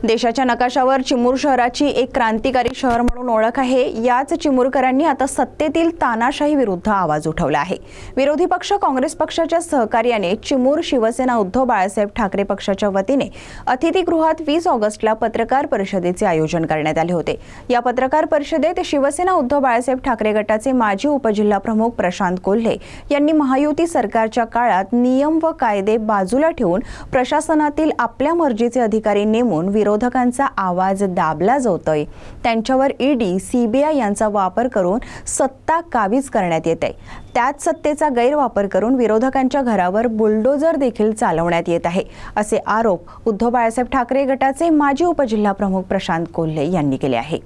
देशाच्या नकाशावर चिमूर शहराची एक क्रांतिकारी शहर म्हणून ओळख आहे। याच चिमूरकरांनी आता सत्तेतील तानाशाही विरुद्ध आवाज उठवला आहे। विरोधी पक्ष काँग्रेस पक्षाच्या सहकार्याने चिमूर शिवसेना उद्धव बाळासाहेब ठाकरे पक्षाच्या वतीने अतिथीगृहात 20 ऑगस्टला पत्रकार परिषदेचे आयोजन करण्यात आले होते। या पत्रकार परिषदेत शिवसेना उद्धव बाळासाहेब ठाकरे गटाचे माजी उपजिल्हा प्रमुख प्रशांत कोल्हे यांनी महायुती सरकारच्या काळात नियम व कायदे बाजूला ठेवून प्रशासनातील आपल्या मर्जीचे अधिकारी नेमून विरोधकांचा आवाज दाबला जातोय, त्यांच्यावर ईडी सीबीआय यांचा वापर करून सत्ता काबीज करण्यात येते। त्याच सत्तेचा गैरवापर करून विरोधकांच्या घरावर बुलडोजर देखील चालवण्यात येत आहे, असे आरोप उद्धव बाळासाहेब ठाकरे गटाचे माजी उपजिल्हा प्रमुख प्रशांत कोल्हे यांनी केले आहे।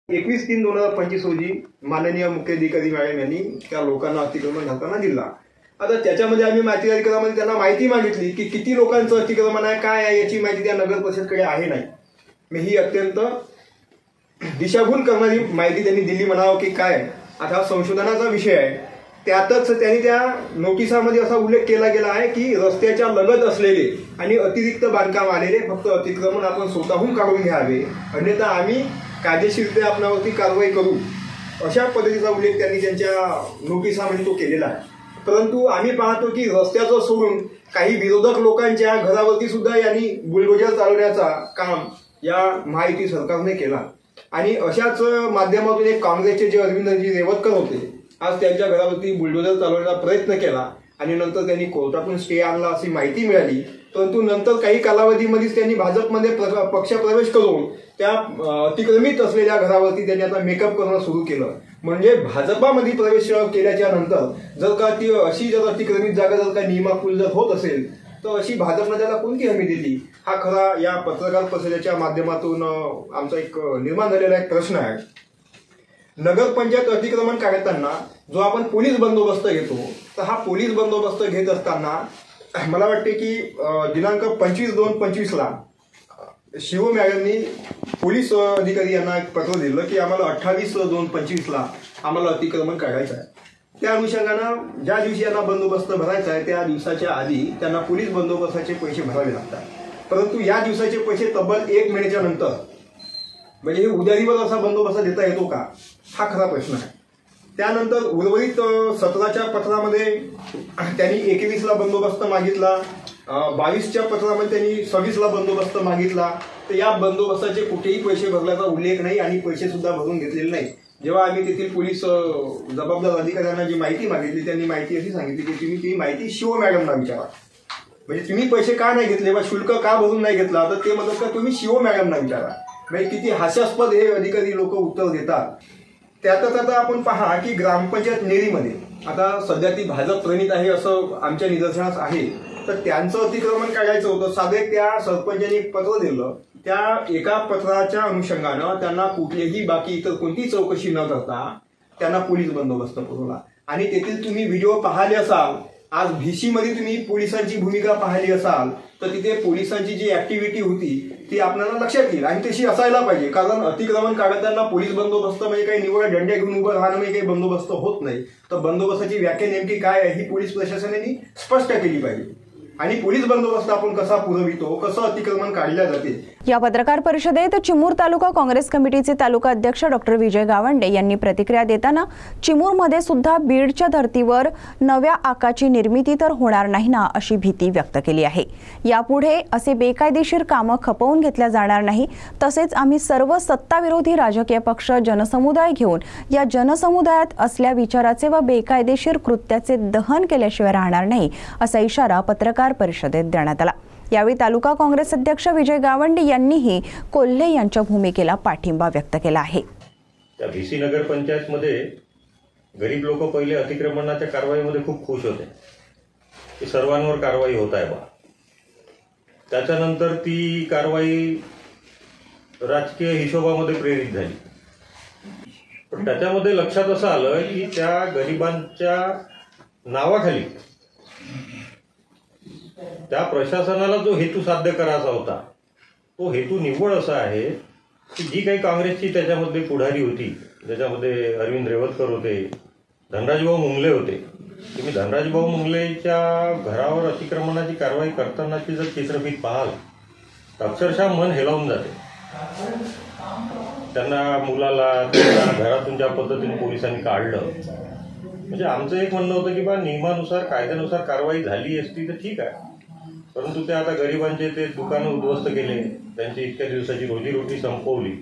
21/3/2025 रोजी माननीय मुख्याधिकारी मॅडम यांनी त्या लोकांना अतिक्रमण घालताना दिला। आता त्याच्यामध्ये आम्ही माहिती अधिकारामध्ये त्यांना माहिती मागितली की किती लोकांचं अतिक्रमण आहे, काय आहे, याची माहिती त्या नगर परिषदकडे आहे नाही। मी ही अत्यंत दिशाभूल करणारी माहिती त्यांनी दिली म्हणावं की काय। आता संशोधनाचा विषय आहे, त्यातच त्यांनी त्या नोटिसामध्ये असा उल्लेख केला गेला आहे की रस्त्याच्या लगत असलेले आणि अतिरिक्त बांधकाम आलेले फक्त अतिक्रमण आपण स्वतःहून काढून घ्यावे, अन्यथा आम्ही कायदेशीररित्या आपणावरती कारवाई करू, अशा पद्धतीचा उल्लेख त्यांनी त्यांच्या नोटिसामध्ये तो केलेला आहे। परंतु आम्ही पाहतो की रस्त्याचं सोडून काही विरोधक लोकांच्या घरावरती सुद्धा यांनी बुलडोजर चालवण्याचा काम या महायुती सरकारने केला। आणि अशाच माध्यमातून एक काँग्रेसचे जे अरविंदजी रेवतकर होते, आज त्यांच्या घरावरती बुलडोजर चालवण्याचा प्रयत्न केला आणि नंतर त्यांनी कोर्टातून स्टे आणला अशी माहिती मिळाली। परंतु नंतर काही कालावधीमध्येच त्यांनी भाजपमध्ये पक्षप्रवेश करून त्या अतिक्रमित असलेल्या घरावरती त्यांनी आता मेकअप करणं सुरू केलं। म्हणजे भाजपामध्ये प्रवेश केल्याच्या नंतर जर का ती अशी जर अतिक्रमित जागा जर का नियमाकुल जर होत असेल तर अशी भाजपने त्याला कोणती हमी दिली, हा खरा या पत्रकार परिषदेच्या माध्यमातून आमचा एक निर्माण झालेला एक प्रश्न आहे। नगरपंचायत अतिक्रमण काढताना जो आपण पोलीस बंदोबस्त घेतो, तर हा पोलीस बंदोबस्त घेत असताना मला वाटते की दिनांक 25/2/25ला शिव मॅडमनी पोलीस अधिकारी यांना एक पत्र दिलं की आम्हाला 28/2/25ला आम्हाला अतिक्रमण काढायचं आहे। त्या अनुषंगानं ज्या दिवशी यांना बंदोबस्त भरायचा आहे त्या दिवसाच्या आधी त्यांना पोलीस बंदोबस्ताचे पैसे भरावे लागतात, परंतु या दिवसाचे पैसे तब्बल 1 महिन्याच्या नंतर, म्हणजे हे उद्या दिवस असा बंदोबस्त देता येतो का, हा खरा प्रश्न आहे। त्यानंतर उर्वरित 17च्या पत्रामध्ये त्यांनी 21ला बंदोबस्त मागितला, 22च्या पत्रामध्ये त्यांनी 26ला बंदोबस्त मागितला, तर या बंदोबस्ताचे कुठेही पैसे भरल्याचा उल्लेख नाही आणि पैसे सुद्धा भरून घेतलेले नाही। जेव्हा आम्ही तेथील पोलीस जबाबदार अधिकाऱ्यांना जी माहिती मागितली त्यांनी माहिती अशी सांगितली की तुम्ही ती माहिती शिव मॅडमना विचारा, म्हणजे तुम्ही पैसे का नाही घेतले व शुल्क का भरून नाही घेतला, तर ते म्हणतात का तुम्ही शिव मॅडमना विचारा। म्हणजे किती हास्यास्पद हे अधिकारी लोक उत्तर देतात। त्यातच आता आपण पहा की ग्रामपंचायत नेरीमध्ये आता सध्या ती भाजप प्रणित आहे असं आमच्या निदर्शनास आहे, तर त्यांचं अतिक्रमण काढायचं होतं। साधे त्या सरपंचांनी एक पत्र दिलं, त्या एका पत्राच्या अनुषंगानं त्यांना कुठलेही बाकी इतर कोणतीही चौकशी न करता त्यांना पोलीस बंदोबस्त पुरवला। आणि तेथील तुम्ही व्हिडिओ पाहिले असाल, आज भीशीमध्ये तुम्ही पोलिसांची भूमिका पाहिली असाल, तर तिथे पोलिसांची जी ऍक्टिव्हिटी होती ती आपल्याला लक्षात येईल आणि तशी असायला पाहिजे। कारण अतिक्रमण काढताना पोलीस बंदोबस्त म्हणजे काही निवड डंड्या घेऊन उभं राहणं म्हणजे काही बंदोबस्त होत नाही, तर बंदोबस्ताची व्याख्या नेमकी काय आहे ही पोलीस प्रशासनाने स्पष्ट केली पाहिजे आणि पोलीस बंदोबस्त आपण कसा पुरवितो, कसं अतिक्रमण काढल्या जाते। या पत्रकार परिषदेत चिमूर तालुका काँग्रेस कमिटीचे तालुका अध्यक्ष डॉक्टर विजय गावंडे यांनी प्रतिक्रिया देताना चिमूरमध्ये सुद्धा बीडच्या धर्तीवर नव्या आकाची निर्मिती तर होणार नाही ना, अशी भीती व्यक्त केली आहे। यापुढे असे बेकायदेशीर कामं खपवून घेतल्या जाणार नाही, तसेच आम्ही सर्व सत्ताविरोधी राजकीय पक्ष जनसमुदाय घेऊन या जनसमुदायात असल्या विचाराचे व बेकायदेशीर कृत्याचे दहन केल्याशिवाय राहणार नाही, असा इशारा पत्रकार परिषदेत देण्यात आला। यावेळी तालुका काँग्रेस अध्यक्ष विजय गावंडे यांनीही कोल्हे यांच्या भूमिकेला पाठिंबा व्यक्त केला आहे। त्या भीसी नगर पंचायतमध्ये गरीब लोक पहिले अतिक्रमणाच्या कारवाईमध्ये खूप खुश होते की सर्वांवर कारवाई होत आहे बा। त्याच्यानंतर ती कारवाई राजकीय हिशोबामध्ये प्रेरित झाली, पण त्याच्यामध्ये लक्षात असं आलं की त्या गरिबांच्या नावाखाली त्या प्रशासनाला जो हेतू साध्य करायचा होता तो हेतू निव्वळ असा आहे की जी काही काँग्रेसची त्याच्यामध्ये पुढारी होती, ज्याच्यामध्ये अरविंद रेवतकर होते, धनराजभाऊ मुंगले होते, तुम्ही धनराजभाऊ मुंगलेच्या घरावर अतिक्रमणाची कारवाई करतानाची जर चित्रफीत पाहाल तर अक्षरशः मन हेलावून जाते। त्यांना मुलाला त्यांना घरातून ज्या पद्धतीने पोलिसांनी काढलं, म्हणजे आमचं एक म्हणणं होतं की बा नियमानुसार कायद्यानुसार कारवाई झाली असती तर ठीक आहे, परंतु ते आता गरिबांचे ते दुकानं उद्ध्वस्त केले, त्यांची इतक्या दिवसाची रोजीरोटी संपवली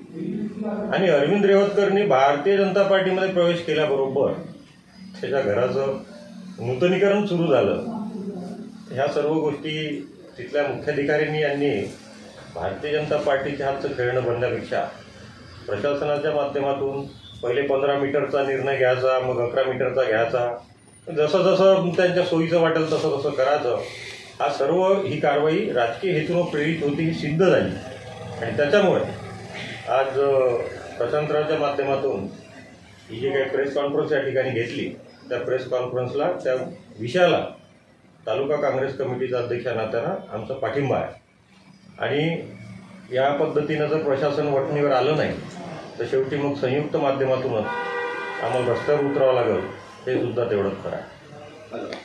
आणि अरविंद रेवतकरनी भारतीय जनता पार्टीमध्ये प्रवेश केल्याबरोबर त्याच्या घराचं नूतनीकरण सुरू झालं. ह्या सर्व गोष्टी तिथल्या मुख्याधिकाऱ्यांनी यांनी भारतीय जनता पार्टीच्या हातचं खेळणं बनण्यापेक्षा प्रशासनाच्या माध्यमातून पहिले 15 मीटरचा निर्णय घ्यायचा, मग 11 मीटरचा घ्यायचा, जसं जसं त्यांच्या सोयीचं वाटेल तसं तसं करायचं. हा सर्व ही कारवाई राजकीय हेतून प्रेरित होती ही सिद्ध झाली आणि त्याच्यामुळे आज प्रशांतरावच्या माध्यमातून ही जी काही प्रेस कॉन्फरन्स या ठिकाणी घेतली, त्या प्रेस कॉन्फरन्सला त्या विषयाला तालुका काँग्रेस कमिटीचा अध्यक्ष नात्यानं आमचा पाठिंबा आहे. आणि या पद्धतीनं जर प्रशासन वठणीवर आलं नाही तर शेवटी मग संयुक्त माध्यमातूनच आम्हाला रस्त्यावर उतरावं लागेल, हे सुद्धा तेवढंच खरं आहे.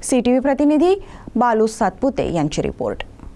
CTV प्रतिनिधी बालू सातपुते यांची रिपोर्ट.